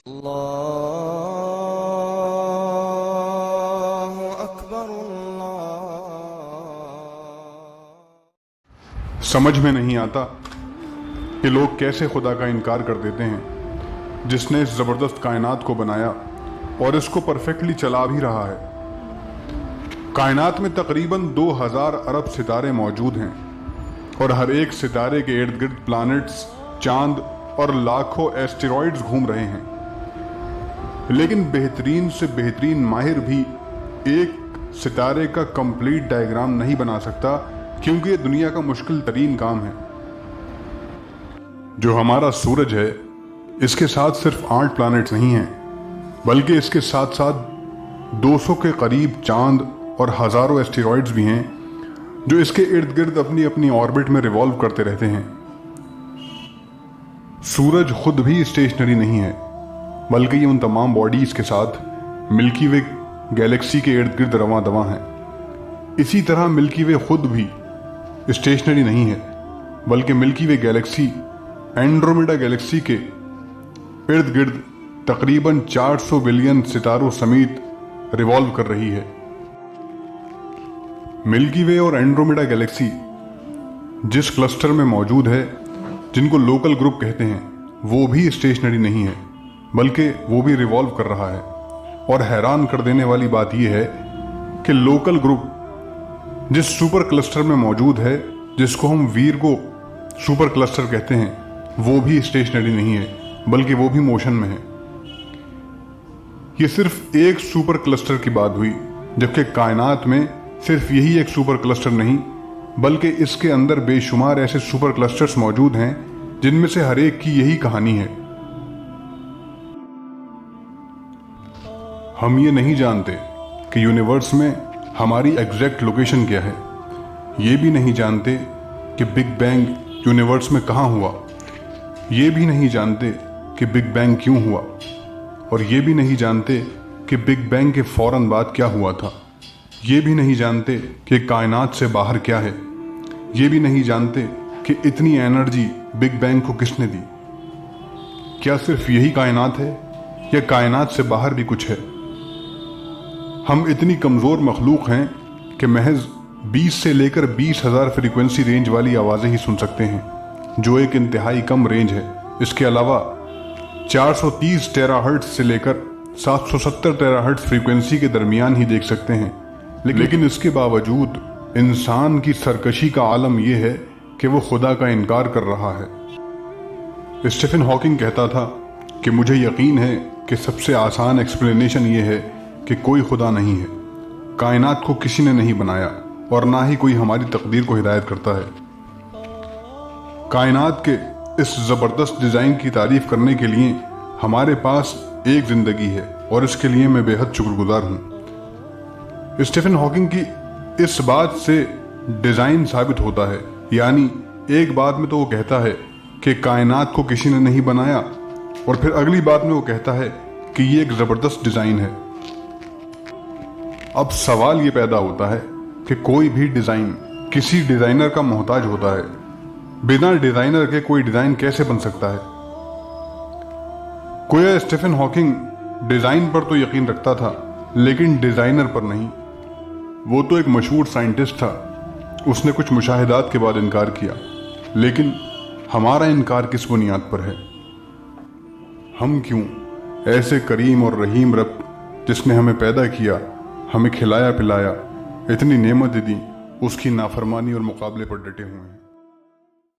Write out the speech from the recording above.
اللہ اکبر اللہ۔ سمجھ میں نہیں آتا کہ لوگ کیسے خدا کا انکار کر دیتے ہیں جس نے اس زبردست کائنات کو بنایا اور اس کو پرفیکٹلی چلا بھی رہا ہے۔ کائنات میں تقریباً 2000 ارب ستارے موجود ہیں اور ہر ایک ستارے کے ارد گرد پلانٹس، چاند اور لاکھوں ایسٹیرائڈز گھوم رہے ہیں، لیکن بہترین سے بہترین ماہر بھی ایک ستارے کا کمپلیٹ ڈائیگرام نہیں بنا سکتا، کیونکہ یہ دنیا کا مشکل ترین کام ہے۔ جو ہمارا سورج ہے، اس کے ساتھ صرف 8 پلانٹس نہیں ہیں، بلکہ اس کے ساتھ ساتھ 200 کے قریب چاند اور ہزاروں ایسٹیرائڈز بھی ہیں جو اس کے ارد گرد اپنی اپنی آربٹ میں ریوالو کرتے رہتے ہیں۔ سورج خود بھی اسٹیشنری نہیں ہے، بلکہ یہ ان تمام باڈیز کے ساتھ ملکی وے گیلیکسی کے ارد گرد رواں دواں ہیں۔ اسی طرح ملکی وے خود بھی اسٹیشنری نہیں ہے، بلکہ ملکی وے گیلیکسی اینڈرومیڈا گیلیکسی کے ارد گرد تقریباً 400 بلین ستاروں سمیت ریوالو کر رہی ہے۔ ملکی وے اور اینڈرومیڈا گیلیکسی جس کلسٹر میں موجود ہے، جن کو لوکل گروپ کہتے ہیں، وہ بھی اسٹیشنری نہیں ہے، بلکہ وہ بھی ریوالو کر رہا ہے۔ اور حیران کر دینے والی بات یہ ہے کہ لوکل گروپ جس سپر کلسٹر میں موجود ہے، جس کو ہم ویرگو سپر کلسٹر کہتے ہیں، وہ بھی اسٹیشنری نہیں ہے، بلکہ وہ بھی موشن میں ہے۔ یہ صرف ایک سپر کلسٹر کی بات ہوئی، جبکہ کائنات میں صرف یہی ایک سپر کلسٹر نہیں، بلکہ اس کے اندر بے شمار ایسے سپر کلسٹرز موجود ہیں جن میں سے ہر ایک کی یہی کہانی ہے۔ ہم یہ نہیں جانتے کہ یونیورس میں ہماری ایگزیکٹ لوکیشن کیا ہے، یہ بھی نہیں جانتے کہ بگ بینگ یونیورس میں کہاں ہوا، یہ بھی نہیں جانتے کہ بگ بینگ کیوں ہوا، اور یہ بھی نہیں جانتے کہ بگ بینگ کے فوراً بعد کیا ہوا تھا، یہ بھی نہیں جانتے کہ کائنات سے باہر کیا ہے، یہ بھی نہیں جانتے کہ اتنی انرجی بگ بینگ کو کس نے دی۔ کیا صرف یہی کائنات ہے یا کائنات سے باہر بھی کچھ ہے؟ ہم اتنی کمزور مخلوق ہیں کہ محض 20 سے لے کر 20,000 فریکوینسی رینج والی آوازیں ہی سن سکتے ہیں، جو ایک انتہائی کم رینج ہے۔ اس کے علاوہ 430 ٹیرا ہرٹز سے لے کر 770 ٹیرا ہرٹز فریکوینسی کے درمیان ہی دیکھ سکتے ہیں، لیکن اس کے باوجود انسان کی سرکشی کا عالم یہ ہے کہ وہ خدا کا انکار کر رہا ہے۔ اسٹیفن ہاکنگ کہتا تھا کہ مجھے یقین ہے کہ سب سے آسان ایکسپلینیشن یہ ہے کہ کوئی خدا نہیں ہے، کائنات کو کسی نے نہیں بنایا اور نہ ہی کوئی ہماری تقدیر کو ہدایت کرتا ہے۔ کائنات کے اس زبردست ڈیزائن کی تعریف کرنے کے لیے ہمارے پاس ایک زندگی ہے، اور اس کے لیے میں بے حد شکر گزار ہوں۔ اسٹیفن ہاکنگ کی اس بات سے ڈیزائن ثابت ہوتا ہے، یعنی ایک بات میں تو وہ کہتا ہے کہ کائنات کو کسی نے نہیں بنایا، اور پھر اگلی بات میں وہ کہتا ہے کہ یہ ایک زبردست ڈیزائن ہے۔ اب سوال یہ پیدا ہوتا ہے کہ کوئی بھی ڈیزائن کسی ڈیزائنر کا محتاج ہوتا ہے، بنا ڈیزائنر کے کوئی ڈیزائن کیسے بن سکتا ہے؟ گویا اسٹیفن ہاکنگ ڈیزائن پر تو یقین رکھتا تھا، لیکن ڈیزائنر پر نہیں۔ وہ تو ایک مشہور سائنٹسٹ تھا، اس نے کچھ مشاہدات کے بعد انکار کیا، لیکن ہمارا انکار کس بنیاد پر ہے؟ ہم کیوں ایسے کریم اور رحیم رب جس نے ہمیں پیدا کیا، ہمیں کھلایا پلایا، اتنی نعمتیں دیں، اس کی نافرمانی اور مقابلے پر ڈٹے ہوئے ہیں؟